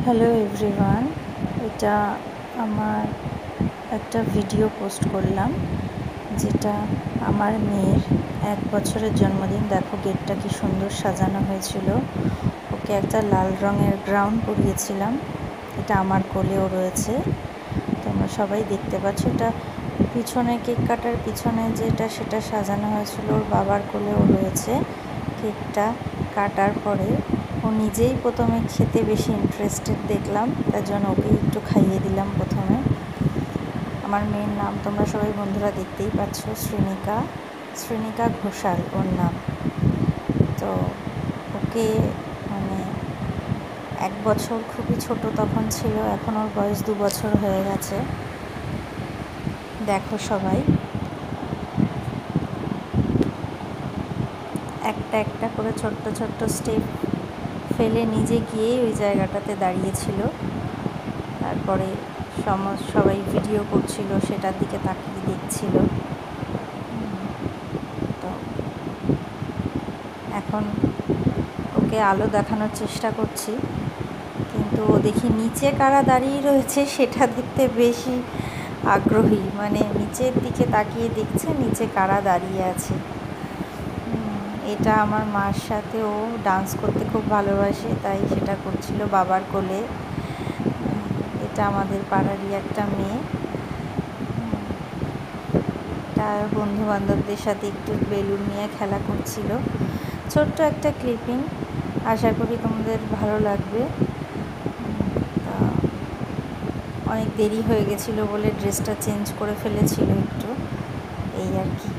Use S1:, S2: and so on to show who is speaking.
S1: Hello everyone, এটা আমার একটা ভিডিও পোস্ট করলাম, যেটা আমার মেয়ের 1 বছরের জন্মদিন। দেখো গেটটা কি সুন্দর সাজানো হয়েছিল। ওকে একটা লাল রঙের গ্রাউন পরিয়েছিলাম। এটা আমার কোলেও রয়েছে, তোমরা সবাই দেখতে পাচ্ছ। এটা পিছনে কেক কাটার পিছনে যেটা সেটা সাজানো হয়েছিল, ওর বাবার কোলেও রয়েছে। কেকটা কাটার পরে ও নিজেই প্রথমে খেতে বেশি ইন্টারেস্টেড দেখলাম, তার জন্য ওকে একটু খাইয়ে দিলাম প্রথমে। আমার মেয়ের নাম তোমরা সবাই বন্ধুরা দেখতেই পাচ্ছ, শ্রীনিকা ঘোষাল ওর নাম। তো ওকে 1 বছর খুবই ছোট তখন ছিল, এখন ওর বয়স 2 বছর হয়ে গেছে। দেখো সবাই একটা একটা করে ছোট্ট ছোট্ট স্টেপ ফেলে নিজে গিয়েই ওই জায়গাটাতে দাঁড়িয়েছিল। তারপরে সবাই ভিডিও করছিল, সেটার দিকে তাকিয়ে দেখছিল। তো এখন ওকে আলো দেখানোর চেষ্টা করছি, কিন্তু ও দেখি নিচে কারা দাঁড়িয়ে রয়েছে সেটা দেখতে বেশি আগ্রহী, নিচের দিকে তাকিয়ে দেখছে নিচে কারা দাঁড়িয়ে আছে। এটা আমার মার সাথে ও ডান্স করতে খুব ভালোবাসে, তাই সেটা করছিল বাবার কোলে। এটা আমাদের পাড়ারই একটা মেয়ে। তার বন্ধুবান্ধবদের সাথে একটু বেলুন নিয়ে খেলা করছিল। ছোট্ট একটা ক্লিপিং, আশা করি তোমাদের ভালো লাগবে। অনেক দেরি হয়ে গেছিলো বলে ড্রেসটা চেঞ্জ করে ফেলেছিল একটু, এই আর কি।